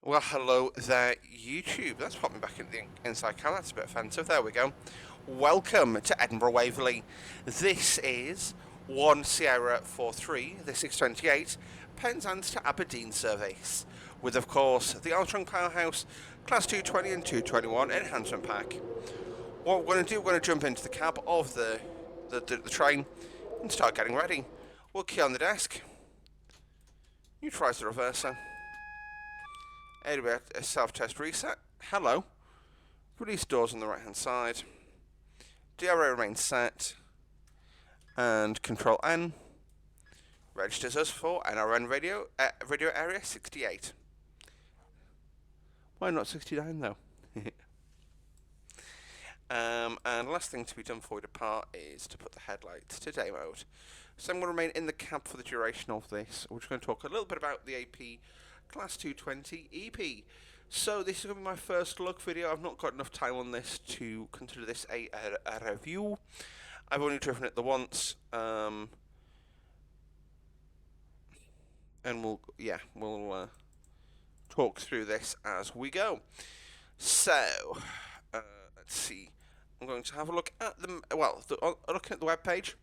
Well, hello there, YouTube. Let's pop me back into the inside camera. That's a bit offensive. There we go. Welcome to Edinburgh Waverley. This is 1 Sierra 43, the 628, Penzance to Aberdeen service, with, of course, the Armstrong Powerhouse Class 220 and 221 enhancement pack. What we're going to do, we're going to jump into the cab of the train and start getting ready. We'll key on the desk, neutralise the reverser. Edinburgh self-test reset. Hello. Release doors on the right hand side. DRA remains set. And Control N registers us for NRN radio area 68. Why not 69 though? And last thing to be done before we depart is to put the headlights to day mode. So I'm going to remain in the cab for the duration of this. We're just going to talk a little bit about the AP Class 220 EP. So this is going to be my first look video. I've not got enough time on this to consider this a review. I've only driven it the once, and we'll talk through this as we go. So let's see. I'm going to have a look at looking at the web page.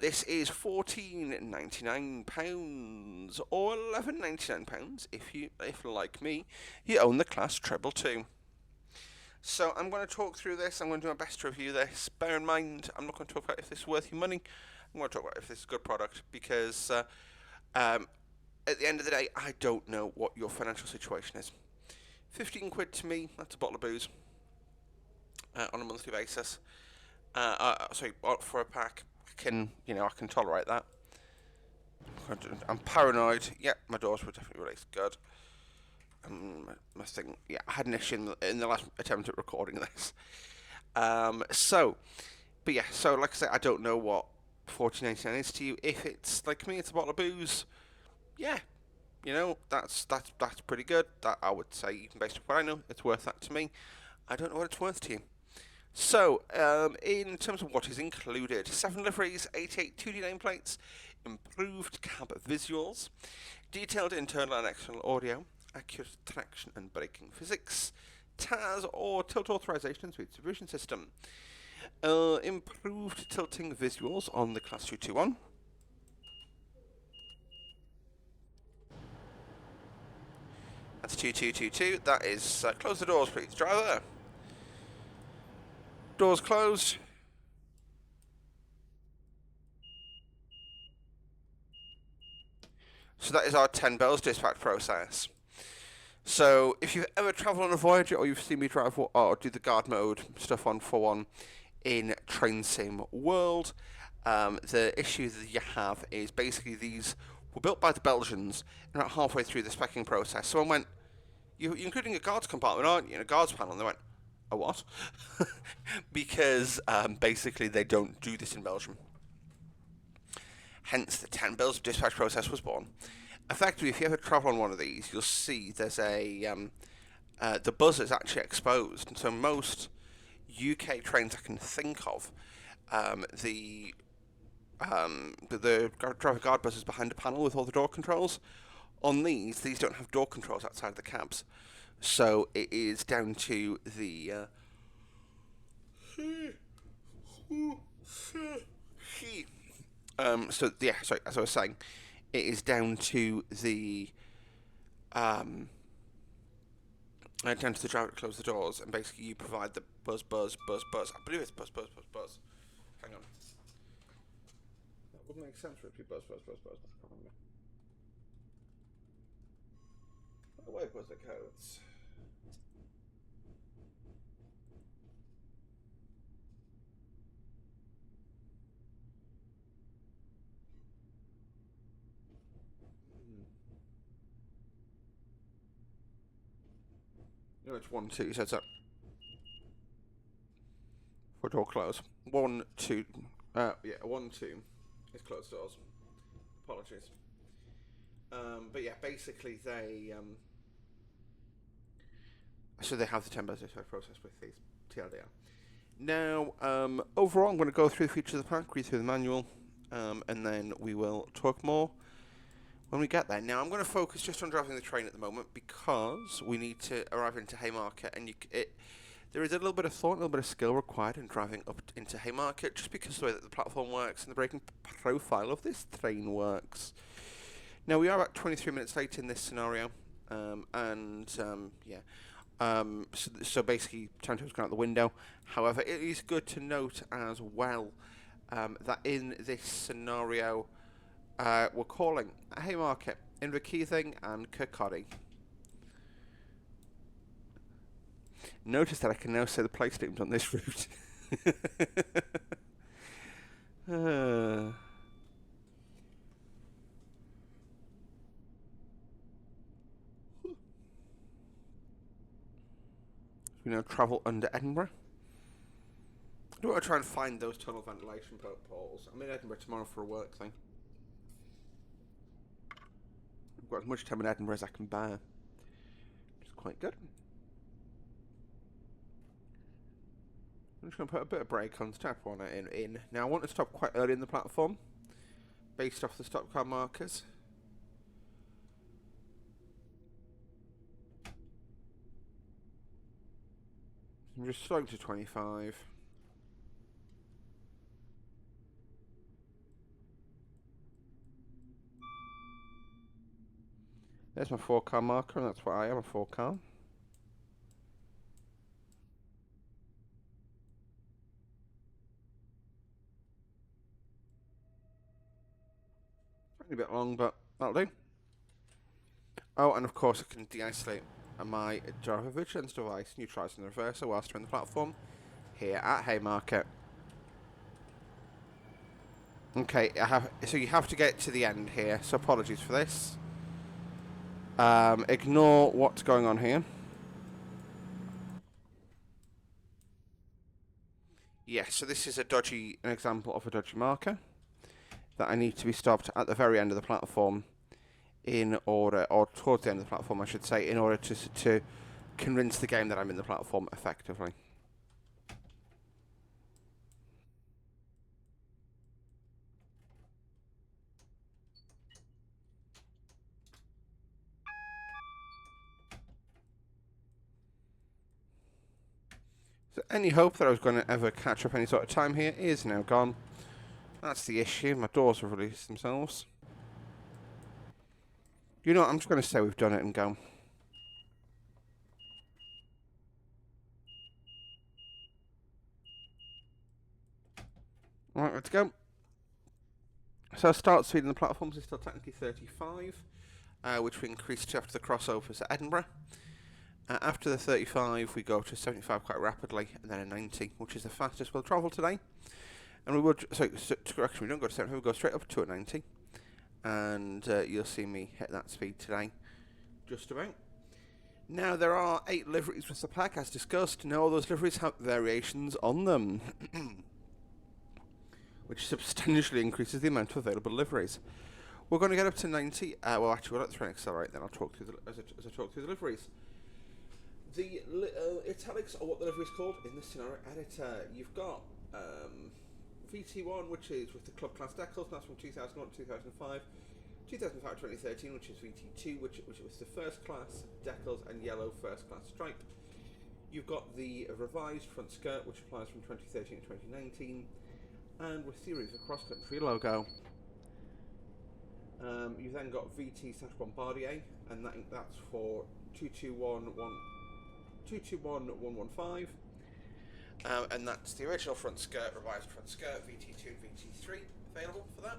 This is £14.99 or £11.99 if like me, you own the Class 222. So I'm going to talk through this. I'm going to do my best to review this. Bear in mind, I'm not going to talk about if this is worth your money. I'm going to talk about if this is a good product because at the end of the day, I don't know what your financial situation is. 15 quid to me, that's a bottle of booze on a monthly basis. For a pack. I can tolerate that. I'm paranoid. Yeah, my doors were definitely released. Good. My thing. Yeah, I had an issue in the last attempt at recording this. So like I said, I don't know what 14.99 is to you. If it's like me, it's a bottle of booze. Yeah, that's pretty good. That I would say, even based on what I know, it's worth that to me. I don't know what it's worth to you. So, in terms of what is included, 7 liveries, 88 2D nameplates, improved cab visuals, detailed internal and external audio, accurate traction and braking physics, TAS or tilt authorization and speed supervision system, improved tilting visuals on the Class 221. That's 2222. That is close the doors, please, driver. Doors closed. So that is our 10 bells dispatch process. So if you've ever travelled on a Voyager or you've seen me drive or do the guard mode stuff on 4-1 in Train Sim World, the issue that you have is basically these were built by the Belgians and about halfway through the speccing process. Someone went, you're including a guards compartment, aren't you? In a guards panel. And they went, a what? Because basically they don't do this in Belgium. Hence the 10 bills of dispatch process was born. Effectively, if you ever travel on one of these, you'll see there's the buzzer is actually exposed. And so most UK trains I can think of, the driver guard buzzer is behind a panel with all the door controls. On these don't have door controls outside of the cabs. So it is down to the sorry, as I was saying, it is down to the down to the driver to close the doors, and basically you provide the buzz. I believe it's buzz. Hang on. That would make sense for it to be buzz. Where was the codes? No, it's 1 2. So it's up. For door close. 1 2. 1 2 is closed doors. Apologies. But yeah, basically they so they have the 10 buzzer process with these TLDR. Now, overall, I'm going to go through the features of the pack, read through the manual, and then we will talk more when we get there. Now, I'm going to focus just on driving the train at the moment because we need to arrive into Haymarket, and there is a little bit of thought, a little bit of skill required in driving up into Haymarket, just because of the way that the platform works and the braking profile of this train works. Now, we are about 23 minutes late in this scenario, so basically, time time's gone out the window. However, it is good to note as well that in this scenario, we're calling Haymarket, Inverkeithing and Kirkaldy. Notice that I can now say the place names on this route. We now travel under Edinburgh. I do want to try and find those tunnel ventilation poles. I'm in Edinburgh tomorrow for a work thing. I've got as much time in Edinburgh as I can bear, which is quite good. I'm just going to put a bit of brake on, step one in. Now I want to stop quite early in the platform, based off the stop car markers. I'm just slowing to 25. There's my 4-car marker, and that's what I am, a 4-car. A bit long, but that'll do. Oh, and of course I can de-isolate my driver vigilance device, neutralising the reverser whilst we're on the platform here at Haymarket. Okay, so you have to get to the end here, so apologies for this. Ignore what's going on here. Yes, so this is an example of a dodgy marker that I need to be stopped at the very end of the platform in order, or towards the end of the platform I should say, in order to convince the game that I'm in the platform effectively. So any hope that I was going to ever catch up any sort of time here is now gone. That's the issue. My doors have released themselves. You know what, I'm just going to say we've done it and go. Alright, let's go. So our start speed in the platforms is still technically 35, which we increased to after the crossovers at Edinburgh. After the 35, we go to 75 quite rapidly, and then a 90, which is the fastest we'll travel today. And we would, so correction, we don't go to 75, we go straight up to a 90. And you'll see me hit that speed today, just about. Now, there are 8 liveries with the pack, as discussed. Now, all those liveries have variations on them, which substantially increases the amount of available liveries. We're going to get up to 90. Well, actually, we'll let the train accelerate, then I'll talk through as I talk through the liveries. The italics are what the livery is called in the scenario editor. You've got VT1, which is with the club class decals, that's from 2001 to 2005. 2005 to 2013, which is VT2, which was the first class decals and yellow first class stripe. You've got the revised front skirt, which applies from 2013 to 2019, and with series of cross country logo. You've then got VT Bombardier, and that's for 221115. And that's the original front skirt, revised front skirt, VT2 and VT3 available for that.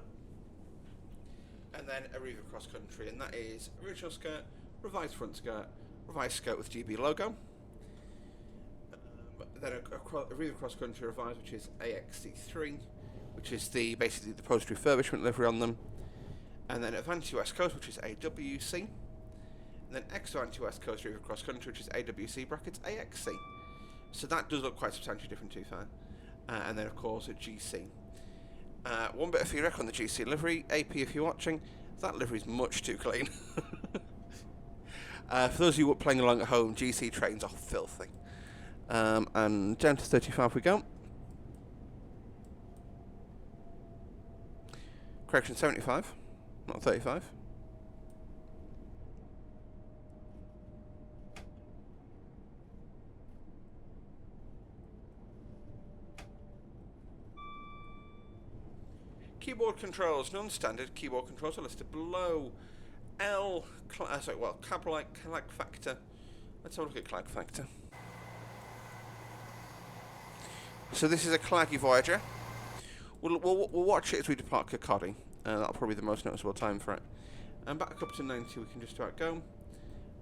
And then a Riva Cross Country, and that is original skirt, revised front skirt, revised skirt with GB logo. Then a Riva Cross Country revised, which is AXC3, which is basically the post refurbishment livery on them. And then Advanced West Coast, which is AWC. And then Extra Anti-West Coast Riva Cross Country, which is AWC brackets AXC. So that does look quite substantially different too far. And then of course a GC. One bit of feedback on the GC livery. AP, if you're watching, that livery is much too clean. For those of you playing along at home, GC trains are filthy. And down to 35 we go. Correction, 75, not 35. keyboard controls, non-standard keyboard controls are listed below. Capital clag factor. Let's have a look at clag factor. So this is a claggy Voyager. We'll watch it as we depart Kirkaldy. That'll probably be the most noticeable time for it. And back up to 90, we can just about go.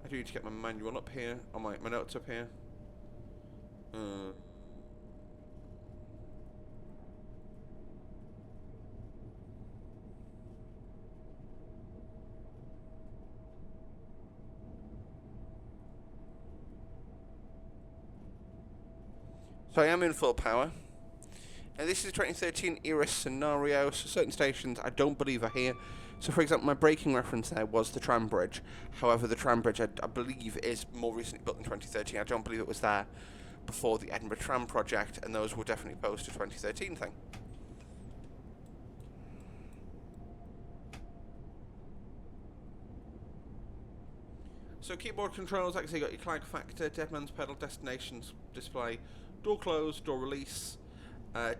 I do need to get my manual up here, or my notes up here. So I am in full power. And this is a 2013 era scenario, so certain stations I don't believe are here. So for example, my braking reference there was the tram bridge. However, the tram bridge I believe is more recently built in 2013. I don't believe it was there before the Edinburgh tram project, and those were definitely post a 2013 thing. So keyboard controls, like I say, you got your clag factor, dead man's pedal, destinations display, door close, door release,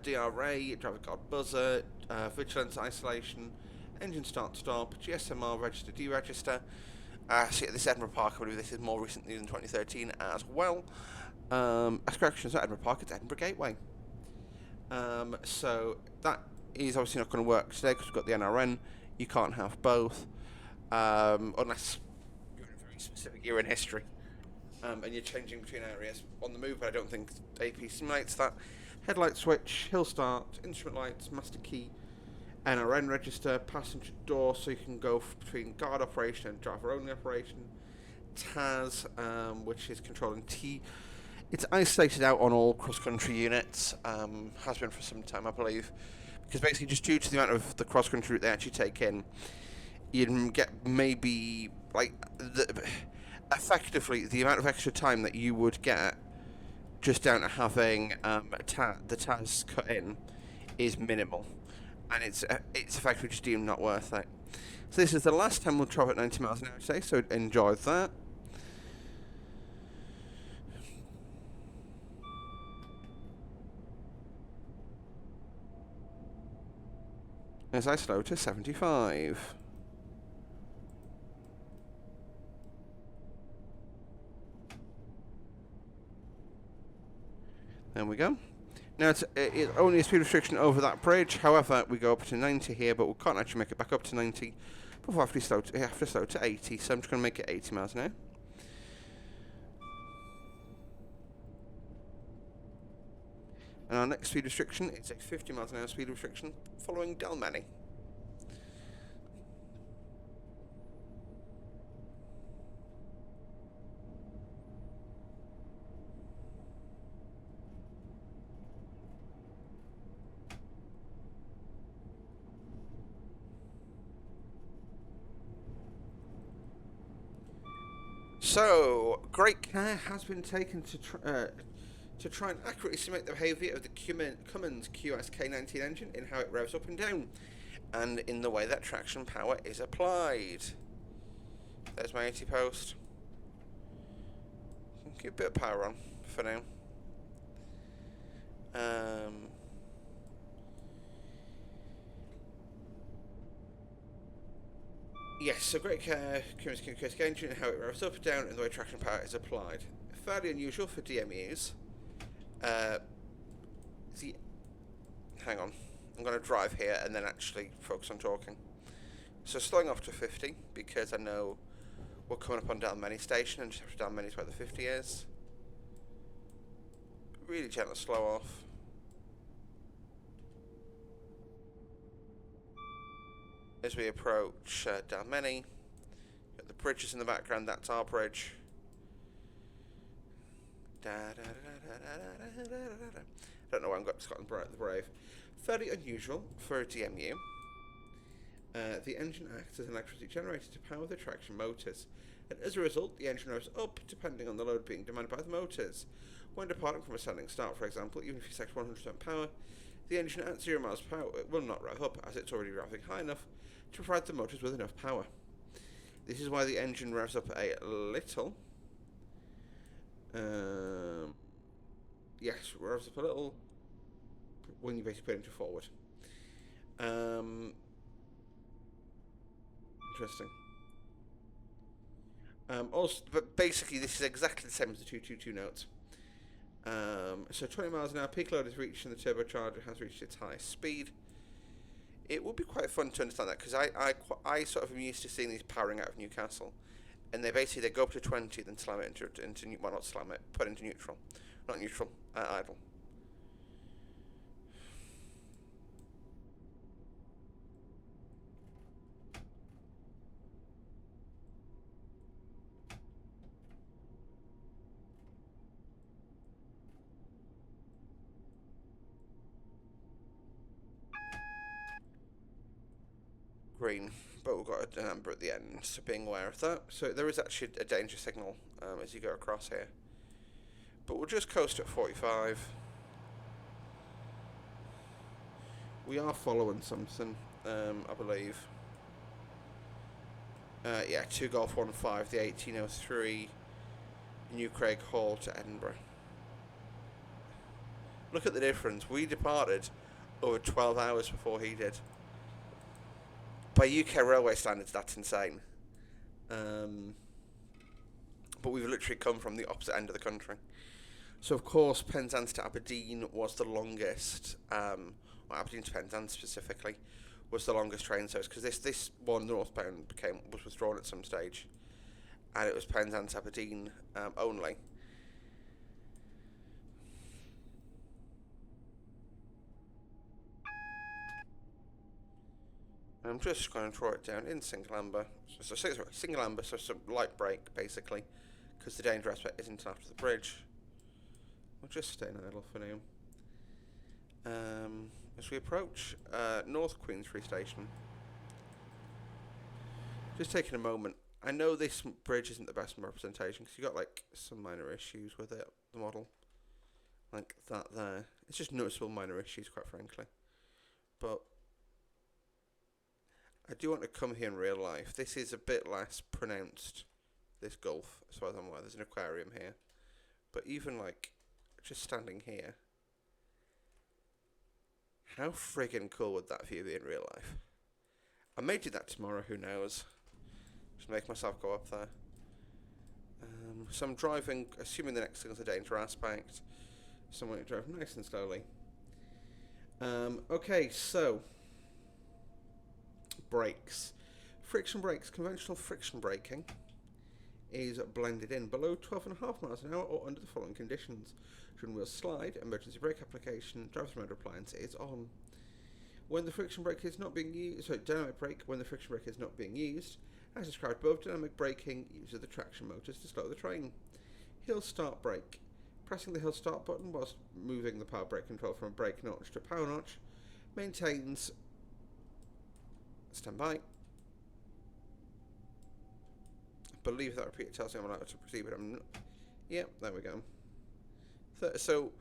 DRA, driver guard buzzer, vigilance isolation, engine start stop, GSMR register deregister. So yeah, this Edinburgh Park, I believe this is more recently than 2013 as well. Correction, it's not Edinburgh Park, it's Edinburgh Gateway. So that is obviously not going to work today because we've got the NRN. You can't have both, unless you're in a very specific year in history. And you're changing between areas on the move, but I don't think AP simulates that. Headlight switch, hill start, instrument lights, master key, NRN register, passenger door, so you can go between guard operation and driver only operation. TAS, which is controlling T. It's isolated out on all cross-country units, has been for some time I believe, because basically just due to the amount of the cross-country route they actually take in, you get maybe like effectively the amount of extra time that you would get just down to having the TAS cut in is minimal, and it's effectively just deemed not worth it. So this is the last time we'll travel at 90 miles an hour today, so enjoy that. As I slow to 75. There we go. Now it's only a speed restriction over that bridge. However, we go up to 90 here, but we can't actually make it back up to 90 before I have to slow to 80. So I'm just going to make it 80 miles an hour. And our next speed restriction is a 50 miles an hour speed restriction following Dalmeny. So, great care has been taken to try and accurately simulate the behaviour of the Cummins QSK19 engine in how it revs up and down, and in the way that traction power is applied. There's my 80 post. Keep a bit of power on for now. Yes, so great care, Cummins QSK engine and how it revs up and down, and the way traction power is applied. Fairly unusual for DMUs. Hang on, I'm going to drive here and then actually focus on talking. So slowing off to 50 because I know we're coming up on Dalmeny station and just after Dalmeny is where the 50 is. Really gentle slow off. As we approach Dalmeny, got the bridges in the background, that's our bridge. Don't know why I've got Scotland the Brave. Fairly unusual for a DMU. The engine acts as an electricity generator to power the traction motors, and as a result, the engine revs up depending on the load being demanded by the motors. When departing from a standing start, for example, even if you set 100% power, the engine at 0 miles per hour will not rev up, as it's already revving high enough to provide the motors with enough power. This is why the engine revs up a little. Yes, revs up a little when you basically put it into forward. Interesting. Also, but basically, this is exactly the same as the 222 notes. So 20 miles an hour, peak load is reached and the turbocharger has reached its highest speed. It would be quite fun to understand that because I sort of am used to seeing these powering out of Newcastle, and they go up to 20, then slam it into well, not slam it, put it into neutral, not neutral, idle. Green, but we've got an amber at the end, so being aware of that. So there is actually a danger signal as you go across here, but we'll just coast at 45. We are following something, I believe. Yeah, 2 Golf 1-5, the 1803 New Craig Hall to Edinburgh. Look at the difference. We departed over 12 hours before he did. By UK railway standards, that's insane. But we've literally come from the opposite end of the country. So, of course, Penzance to Aberdeen was the longest, or Aberdeen to Penzance specifically, was the longest train service, because this one northbound was withdrawn at some stage, and it was Penzance Aberdeen only. I'm just going to draw it down in single amber. So single amber, so some light brake basically, because the danger aspect isn't after the bridge. We'll just stay in idle for now. As we approach North Queensferry Station, just taking a moment. I know this bridge isn't the best representation because you got like some minor issues with it, the model, like that there. It's just noticeable minor issues, quite frankly. But I do want to come here in real life. This is a bit less pronounced, this gulf, as far as I'm aware. There's an aquarium here. But even like, just standing here, how friggin' cool would that view be in real life? I may do that tomorrow, who knows. Just make myself go up there. So I'm driving, assuming the next thing is a danger aspect. So I'm going to drive nice and slowly. Okay, so brakes. Friction brakes. Conventional friction braking is blended in below 12.5 miles an hour or under the following conditions. During wheel slide, emergency brake application, driver's mode appliance is on. When the friction brake is not being used, dynamic brake, when the friction brake is not being used, as described above, dynamic braking uses the traction motors to slow the train. Hill start brake. Pressing the hill start button whilst moving the power brake control from a brake notch to a power notch maintains. Stand by. I believe that repeater tells me I'm allowed to proceed, but I'm not. Yeah, there we go. So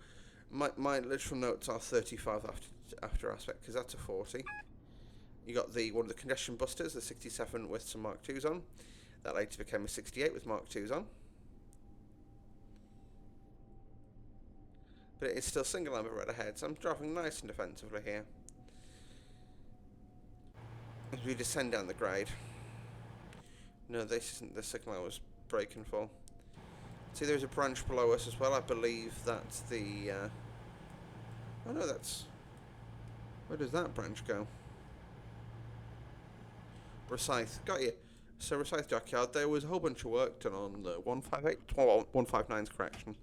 my literal notes are 35 after aspect, because that's a 40. You got one of the congestion busters, the 67 with some Mark IIs on. That later became a 68 with Mark IIs on. But it is still single amber red ahead, so I'm driving nice and defensively here. As we descend down the grade. No, this isn't the signal I was braking for. See, there's a branch below us as well. I believe that's the... oh no, that's... where does that branch go? Rosyth. Got you. So Rosyth Dockyard, there was a whole bunch of work done on the 158, well, 159's correction,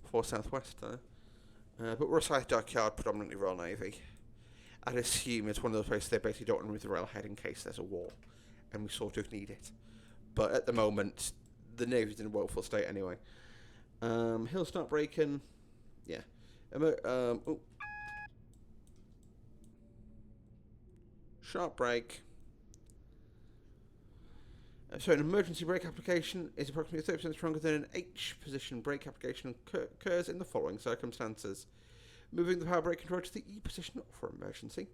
for Southwest there. But Rosyth Dockyard, predominantly Royal Navy. I'd assume it's one of those places they basically don't want to move the railhead in case there's a war, and we sort of need it. But at the moment, the Navy's in a woeful state anyway. Hill start braking. Yeah. Sharp brake. So an emergency brake application is approximately 30% stronger than an H position brake application occurs in the following circumstances. Moving the power brake control to the E position for emergency.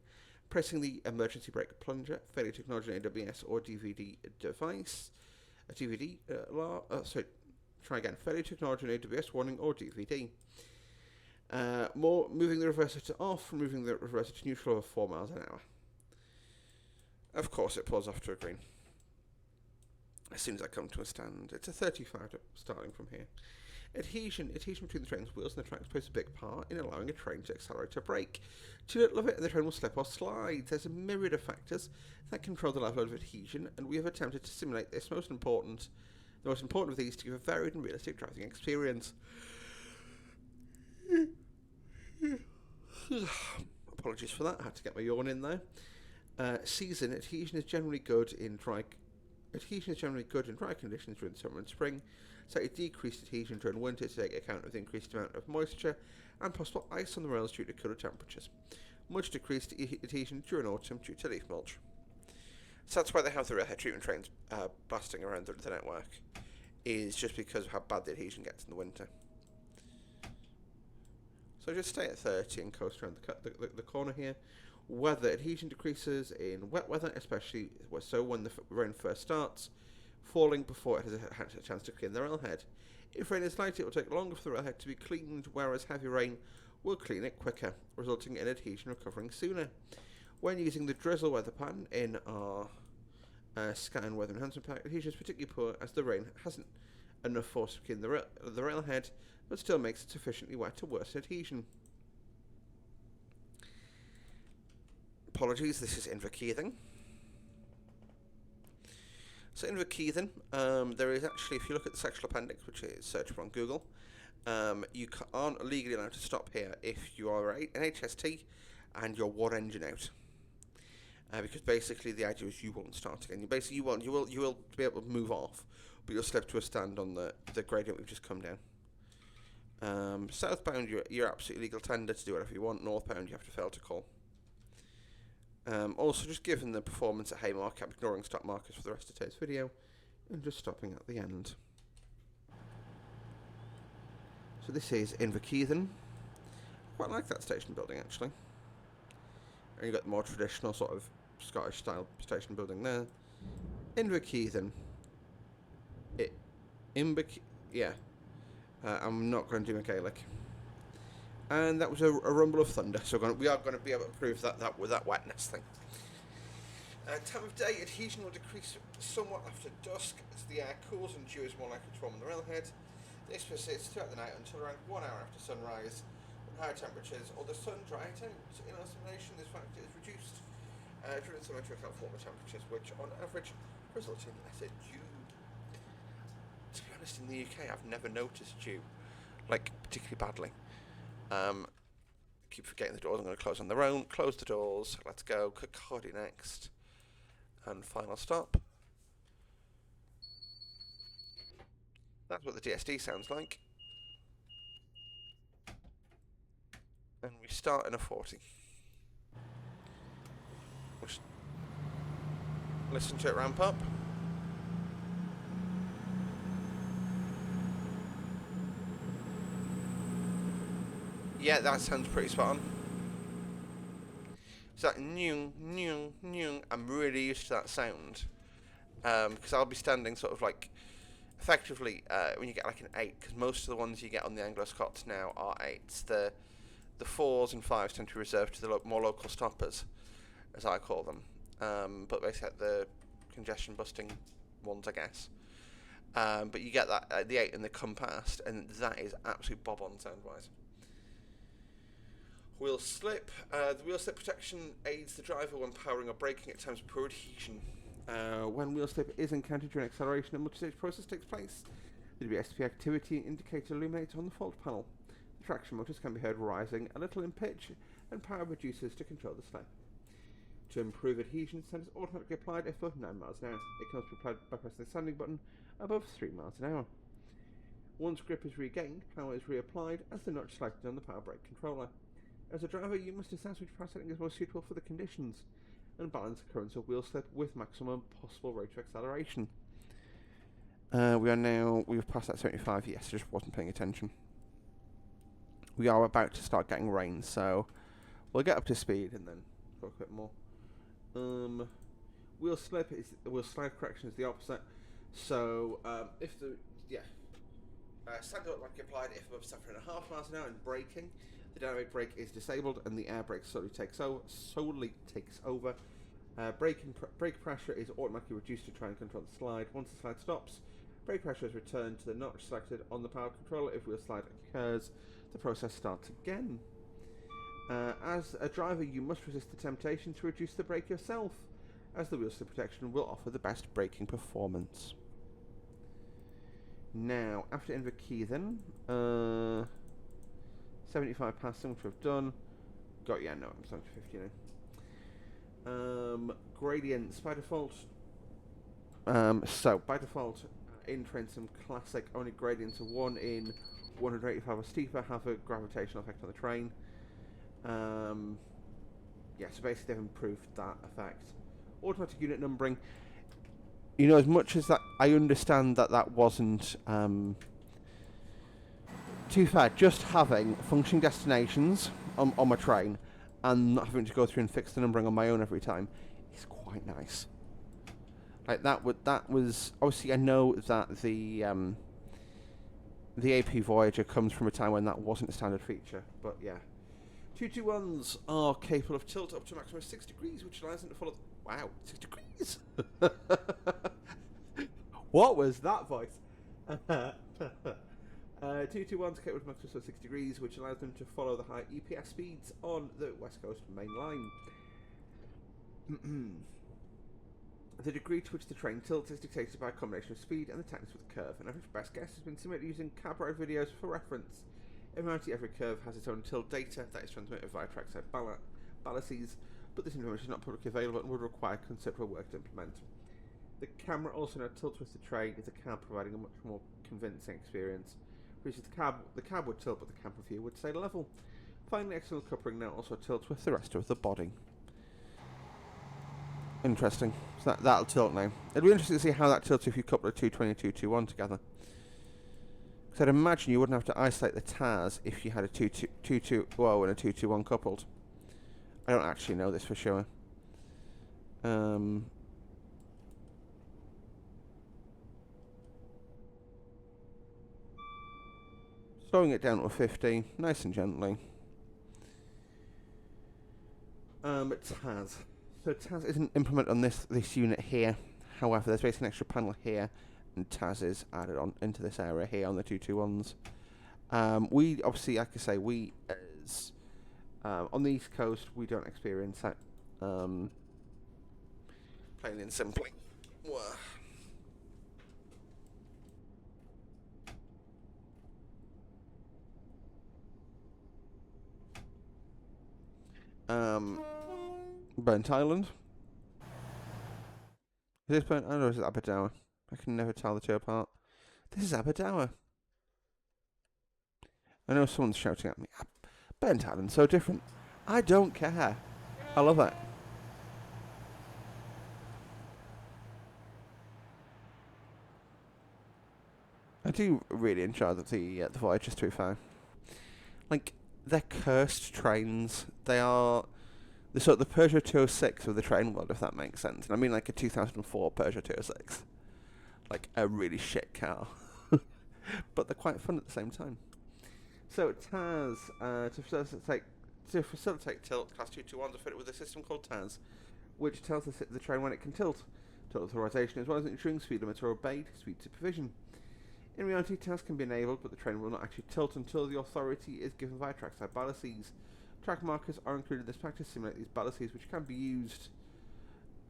Pressing the emergency brake plunger. Failure to acknowledge an AWS or DVD device. A DVD, try again. Failure to acknowledge an AWS warning or DVD. Moving the reverser to off, moving the reverser to neutral over 4 miles an hour. Of course, it pulls off to a green. As soon as I come to a stand, it's a 35 starting from here. Adhesion between the train's wheels and the tracks plays a big part in allowing a train to accelerate or brake. To not love it, and the train will slip or slide. There's a myriad of factors that control the level of adhesion, and we have attempted to simulate the most important of these to give a varied and realistic driving experience. Apologies for that, I had to get my yawn in there. Adhesion is generally good in dry conditions during summer and spring. Slightly decreased adhesion during winter to take account of the increased amount of moisture and possible ice on the rails due to cooler temperatures. Much decreased adhesion during autumn due to leaf mulch. So that's why they have the railhead treatment trains blasting around the network, is just because of how bad the adhesion gets in the winter. So just stay at 30 and coast around the corner here. Weather adhesion decreases in wet weather, especially so when the rain first starts, falling before it has a chance to clean the railhead. If rain is light, it will take longer for the railhead to be cleaned, whereas heavy rain will clean it quicker, resulting in adhesion recovering sooner. When using the drizzle weather pattern in our sky and weather enhancement pack, adhesion is particularly poor as the rain hasn't enough force to clean the railhead, but still makes it sufficiently wet to worsen adhesion. Apologies, this is Inverkeithing. So Inverkeithing, there is actually, if you look at the sectional appendix, which is searchable on Google, you aren't legally allowed to stop here if you are an HST and you're one engine out. Because basically the idea is you won't start again. You will be able to move off, but you'll slip to a stand on the gradient we've just come down. Southbound, you're absolutely legal tender to do whatever you want. Northbound, you have to fail to call. Also, just given the performance at Haymarket, I'm ignoring stop markers for the rest of today's video and just stopping at the end. So this is Inverkeithing. Quite like that station building, actually. And you've got the more traditional sort of Scottish style station building there. Inverkeithing. I'm not going to do a Gaelic. And that was a rumble of thunder, so we are going to be able to prove that with that wetness thing. Time of day, adhesion will decrease somewhat after dusk as the air cools and dew is more likely to form on the railhead. This persists throughout the night until around 1 hour after sunrise. When higher temperatures or the sun dries out, in our simulation this factor is reduced during summer to account for warmer temperatures, which on average result in lesser dew. To be honest, in the UK I've never noticed dew, like particularly badly. Keep forgetting the doors. I'm going to close on their own. Close the doors. Let's go. Kirkaldy next. And final stop. That's what the DSD sounds like. And we start in a 40. Listen to it ramp up. Yeah, that sounds pretty spot on. It's like new. I'm really used to that sound. Because I'll be standing sort of like, effectively, when you get like an 8, because most of the ones you get on the Anglo-Scots now are 8s. The 4s and 5s tend to be reserved to the more local stoppers, as I call them. But basically the congestion busting ones, I guess. But you get that the 8 and they come past, and that is absolute bob on sound-wise. Wheel slip. The wheel slip protection aids the driver when powering or braking at times of poor adhesion. When wheel slip is encountered during acceleration, a multi-stage process takes place. The WSP activity indicator illuminates on the fault panel. The traction motors can be heard rising a little in pitch, and power reduces to control the slip. To improve adhesion, sand is automatically applied if above 9 miles an hour. It can also be applied by pressing the sanding button above 3 miles an hour. Once grip is regained, power is reapplied as the notch selected on the power brake controller. As a driver, you must assess which power setting is most suitable for the conditions and balance the occurrence of wheel slip with maximum possible rate of acceleration. We've passed that 75, yes, I just wasn't paying attention. We are about to start getting rain, so we'll get up to speed and then talk a bit more. Wheel slide correction is the opposite. So, stand automatically applied if above 7.5 miles an hour and braking. The dynamic brake is disabled and the air brake solely takes over. Brake pressure is automatically reduced to try and control the slide. Once the slide stops, brake pressure is returned to the notch selected on the power controller. If wheel slide occurs, the process starts again. As a driver, you must resist the temptation to reduce the brake yourself, as the wheel slip protection will offer the best braking performance. Now, after Inverkey then, 75 passing, which we've done. No, I'm starting to 50 now. Gradients by default. So by default, in Train Sim Classic, only gradients of 1 in 185 or steeper have a gravitational effect on the train. Yeah, so basically they've improved that effect. Automatic unit numbering. You know, as much as that, I understand that that wasn't too fair. Just having functioning destinations on my train and not having to go through and fix the numbering on my own every time is quite nice. Like that was obviously, I know that the AP Voyager comes from a time when that wasn't a standard feature, but yeah. 221s are capable of tilt up to a maximum of 6 degrees, which allows them to follow. Wow, 6 degrees! What was that voice? 221s capable of a maximum of 6 degrees, which allows them to follow the high EPS speeds on the West Coast main line. The degree to which the train tilts is dictated by a combination of speed and the tightness of the curve. An average best guess has been simulated using cab ride videos for reference. In reality, every curve has its own tilt data that is transmitted via trackside balises, but this information is not publicly available and would require considerable work to implement. The camera also now tilts with the train, with the cab providing a much more convincing experience. Whereas the cab would tilt, but the camera view would stay level. Finally, external coupling now also tilts with the rest of the body. Interesting. So that'll tilt now. It'll be interesting to see how that tilts if you couple a 220 and 221 together. Because I'd imagine you wouldn't have to isolate the TAS if you had a 220 and a 221 coupled. I don't actually know this for sure. Slowing it down to a 50, nice and gently. TAS. So TAS isn't implemented on this unit here. However, there's basically an extra panel here, and TAS is added on into this area here on the 221s. We obviously, like I say, as on the East Coast, we don't experience that. Plain and simply. Burnt Island. Is this Burnt Island or is it Aberdour? I can never tell the two apart. This is Aberdour. I know someone's shouting at me. Burnt Island's so different. I don't care. I love it. I do really enjoy the Voyagers, to be fair. Like, they're cursed trains. They are the sort of the Peugeot 206 of the train world, if that makes sense. And I mean like a 2004 Peugeot 206. Like a really shit car. But they're quite fun at the same time. So TAS, to facilitate tilt, Class 221s are fitted with a system called TAS, which tells the train when it can tilt. Tilt authorization, as well as ensuring speed limits are obeyed, speed supervision. In reality, TAS can be enabled, but the train will not actually tilt until the authority is given via trackside balises. Track markers are included in this pack to simulate these balises, which can be used.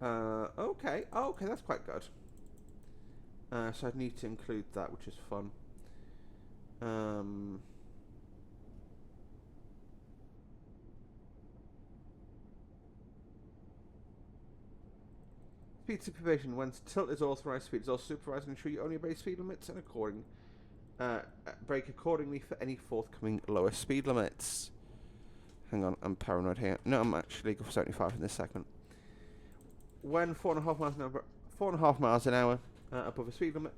Okay, that's quite good. So I'd need to include that, which is fun. Speed supervision. When tilt is authorized, speed is also supervised, and ensure you only obey speed limits and brake accordingly for any forthcoming lower speed limits. Hang on, I'm paranoid here. No, I'm actually going for 75 in this segment. When 4.5 miles an hour above a speed limit,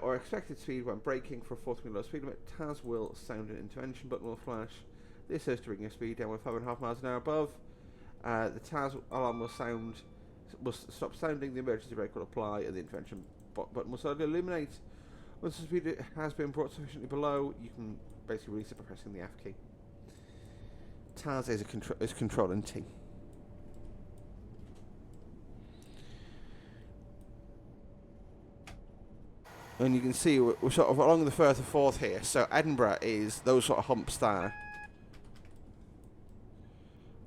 or expected speed when braking for a forthcoming low speed limit, TAS will sound an intervention button will flash. This is to bring your speed down when 5.5 miles an hour above. The TAS alarm will stop sounding, the emergency brake will apply, and the intervention button will slowly illuminate. Once the speed has been brought sufficiently below, you can basically release it by pressing the F key. TAS is control and T. And you can see we're sort of along the Firth of Forth here. So Edinburgh is those sort of humps there.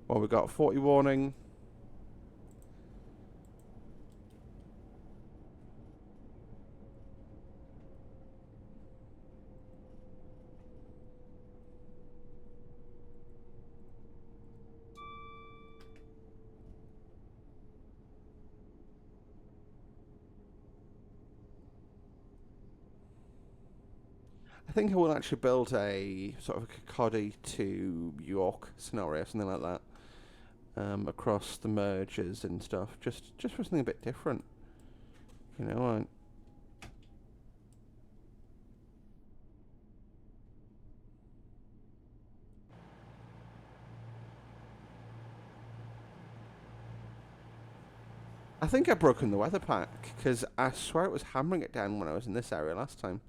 Well, we've got 40 warning. I think I will actually build a sort of a Kirkaldy to York scenario, something like that, across the mergers and stuff, just for something a bit different, you know. I think I've broken the weather pack because I swear it was hammering it down when I was in this area last time.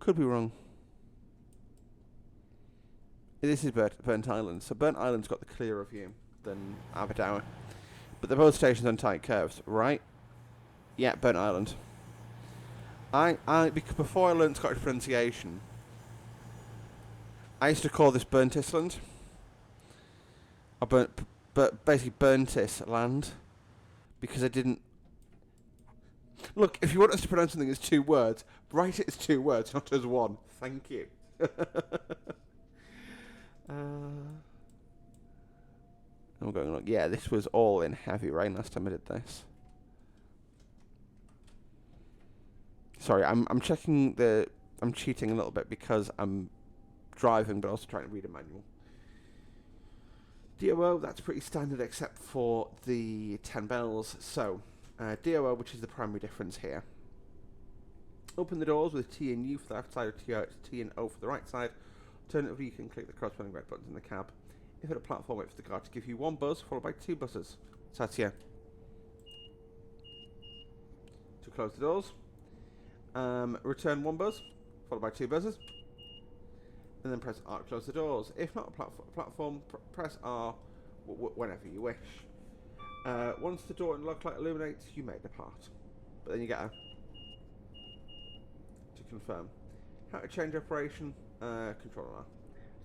Could be wrong. This is Burnt Island, so Burnt Island's got the clearer view than Aberdour. But they're both stations on tight curves, right? Yeah, Burnt Island. Because before I learned Scottish pronunciation, I used to call this Burntisland. Or basically Burntis land. Because I didn't... Look, if you want us to pronounce something as 2 words, write it as 2 words, not as 1. Thank you. I'm going on. Yeah, this was all in heavy rain last time I did this. Sorry, I'm checking the... I'm cheating a little bit because I'm driving, but also trying to read a manual. DOO, that's pretty standard except for the 10 bells. So, DOO, which is the primary difference here. Open the doors with T and U for the left side, or T and O for the right side. Alternatively, you can click the corresponding red buttons in the cab. If at a platform, wait for the guard to give you 1 buzz, followed by 2 buzzes. So that's here. To close the doors. Return 1 buzz, followed by 2 buzzes. And then press R to close the doors. If not a platform, press R whenever you wish. Once the door and lock light illuminates, you may depart. But then you get a... to confirm. How to change operation, control R.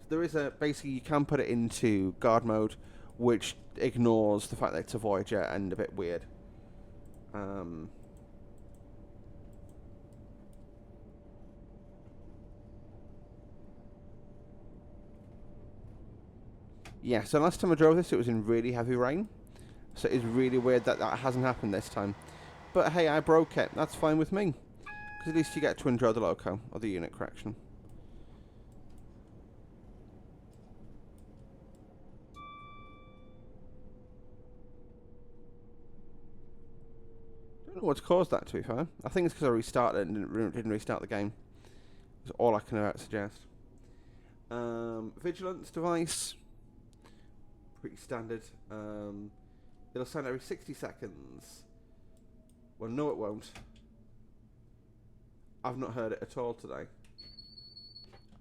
So there is a... basically you can put it into guard mode, which ignores the fact that it's a Voyager and a bit weird. Yeah, so last time I drove this, it was in really heavy rain. So it's really weird that that hasn't happened this time. But hey, I broke it. That's fine with me. Because at least you get to enjoy the loco, or the unit correction. Don't know what's caused that, to be fair. I think it's because I restarted and didn't restart the game. That's all I can suggest. Vigilance device. Pretty standard. It'll sound every 60 seconds. Well, no it won't. I've not heard it at all today.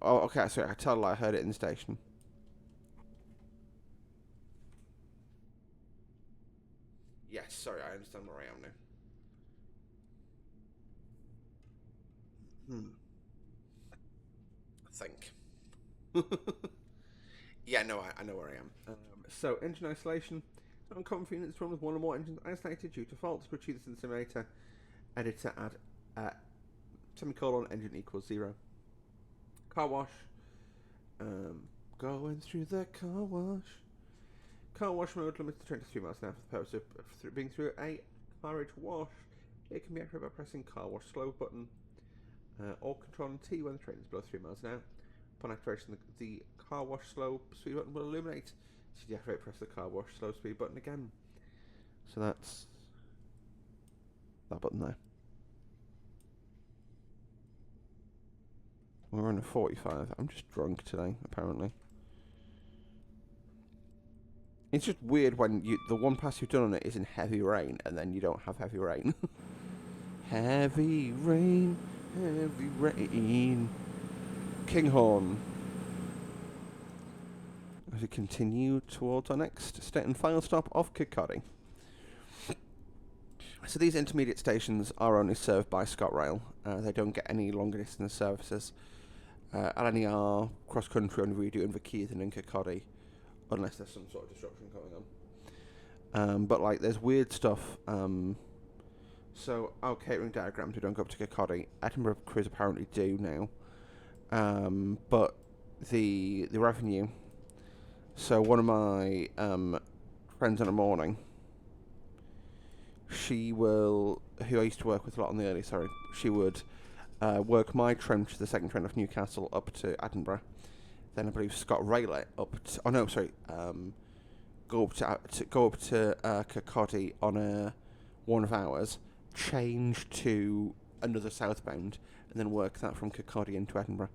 Oh, okay, sorry, I tell a lie, I heard it in the station. Yes, sorry, I understand where I am now. I think. Yeah, no, I know where I am. So, engine isolation. Uncommon for units run with 1 or more engines isolated due to faults. To achieve this in the simulator, editor add semicolon engine equals 0. Car wash. Going through the car wash. Car wash mode limits to 23 miles an hour for the purpose of being through a carriage wash. It can be activated by pressing car wash slow button or controlling T when the train is below 3 miles an hour. Upon activation, the car wash slow speed button will illuminate. So you deactivate, press the car wash slow speed button again. So that's that button there. We're on a 45. I'm just drunk today, apparently. It's just weird when the one pass you've done on it is in heavy rain, and then you don't have heavy rain. Heavy rain, heavy rain. Kinghorn. As we continue towards our next state and final stop of Kirkaldy. So these intermediate stations are only served by ScotRail. They don't get any longer distance services. LNER cross country only really do Inverkeith and Kirkaldy, unless there's some sort of disruption going on. But like there's weird stuff. So our catering diagrams, we don't go up to Kirkaldy. Edinburgh crews apparently do now. But the revenue. So one of my friends in the morning, who I used to work with a lot on the early, she would work my train, which is the second train off Newcastle, up to Edinburgh. Then I believe Scott Rail it up to, go up to Kirkaldy on one of ours, change to another southbound, and then work that from Kirkaldy into Edinburgh.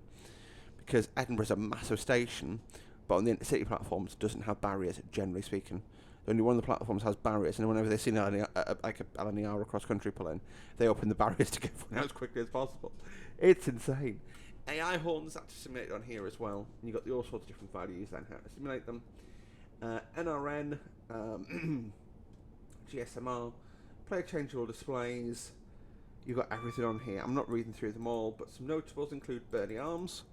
Because Edinburgh's a massive station, but on the intercity platforms doesn't have barriers, generally speaking. Only one of the platforms has barriers, and whenever they see like a LNER or cross-country pull in, they open the barriers to get everyone out as quickly as possible. It's insane. AI horns, that's simulated on here as well. And you've got all sorts of different values then how to simulate them. NRN, GSMR, player changeable displays. You've got everything on here. I'm not reading through them all, but some notables include Burnley Arms.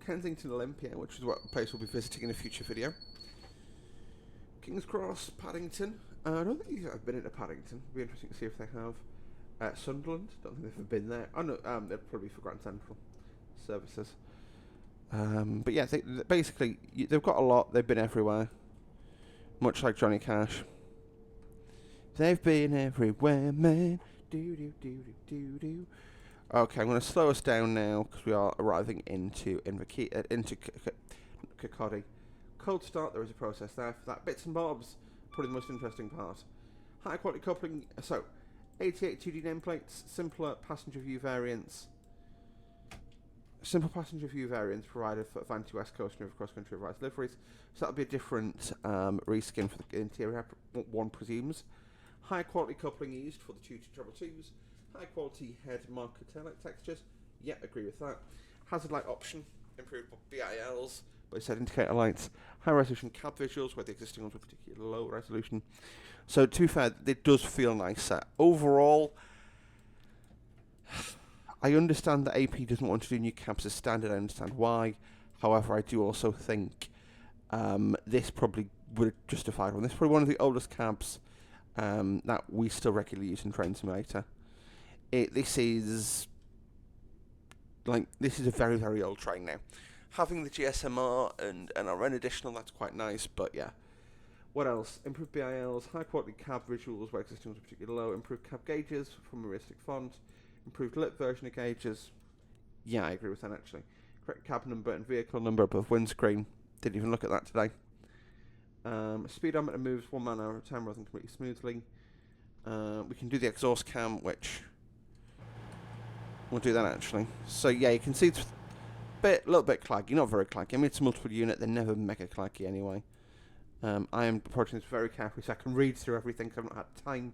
Kensington Olympia, which is what place we'll be visiting in a future video. King's Cross, Paddington. I don't think I've been into Paddington. It'd be interesting to see if they have. Sunderland, don't think they've ever been there. Oh no, they'd probably for Grand Central services. But yeah, basically they've got a lot. They've been everywhere, much like Johnny Cash. They've been everywhere, man. Do do do do do do. Okay, I'm going to slow us down now because we are arriving into Kirkaldy. Cold start, there is a process there for that. Bits and bobs, probably the most interesting part. High quality coupling, so 88 2D nameplates, simpler passenger view variants. Simple passenger view variants provided for Vanity West Coast and cross country rides deliveries. So that'll be a different reskin for the interior, one presumes. High quality coupling used for the 222s. High quality head marker taillight textures. Yeah, agree with that. Hazard light option. Improved BILs. But it said indicator lights. High resolution cab visuals where the existing ones were particularly low resolution. So to be fair, it does feel nicer. Overall, I understand that AP doesn't want to do new cabs as standard. I understand why. However, I do also think this probably would have justified one. This is probably one of the oldest cabs that we still regularly use in Train Simulator. This is a very, very old train now. Having the GSMR and NRN additional, that's quite nice, but yeah. What else? Improved BILs, high quality cab visuals where existing ones are particularly low, improved cab gauges from a realistic font, improved lit version of gauges. Yeah, I agree with that actually. Correct cab number and vehicle number above windscreen. Didn't even look at that today. Speedometer moves 1 man hour at a time rather than completely smoothly. We can do the exhaust cam, which we'll do that actually. So yeah, you can see it's a little bit claggy, not very claggy. I mean, it's a multiple unit, they're never mega claggy anyway. I am approaching this very carefully so I can read through everything because I've not had time.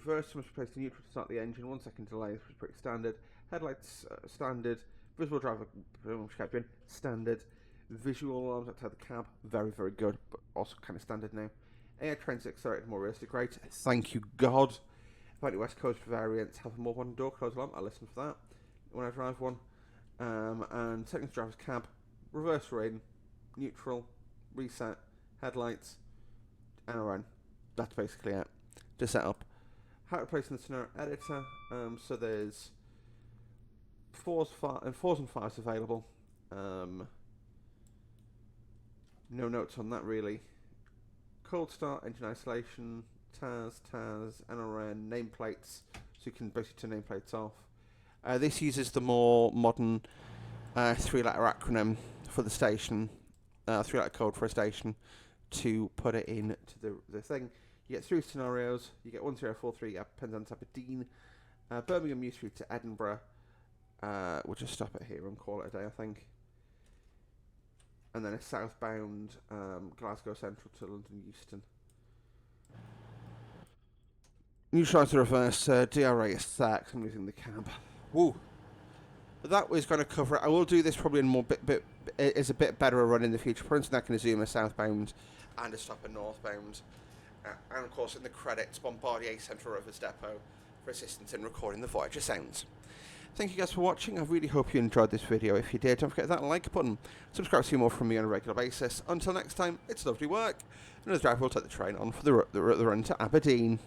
First, must replace the neutral to start the engine. 1 second delay, which is pretty standard. Headlights, standard. Visible driver, standard. Visual alarms outside the cab, very, very good, but also kind of standard now. Air trains accelerated more realistic rate. Thank you, God. Vanity West Coast variants have a more modern door close alarm. I'll listen for that when I drive one. And second driver's cab, reverse rain, neutral, reset, headlights, NRN. That's basically it to set up. How to place in the scenario editor. So there's 4s and 5s available. No notes on that really. Cold start, engine isolation, TAS, NRN, nameplates, so you can basically turn nameplates off. This uses the more modern 3-letter acronym for the station, 3-letter code for a station, to put it into the thing. You get 3 scenarios. You get 1043 Penzance Aberdeen, Birmingham New Street to Edinburgh. We'll just stop it here and call it a day, I think. And then a southbound Glasgow Central to London Euston. Neutralise the reverse. DRA is sacked. I'm losing the cab. Woo! that was going to cover it. I will do this probably in more is a bit better a run in the future. For instance, Nakano southbound and a stop at northbound. And of course, in the credits, Bombardier Central Rovers Depot for assistance in recording the Voyager sounds. Thank you guys for watching. I really hope you enjoyed this video. If you did, don't forget that like button. Subscribe to see more from me on a regular basis. Until next time, it's lovely work. Another driver will take the train on for the run to Aberdeen.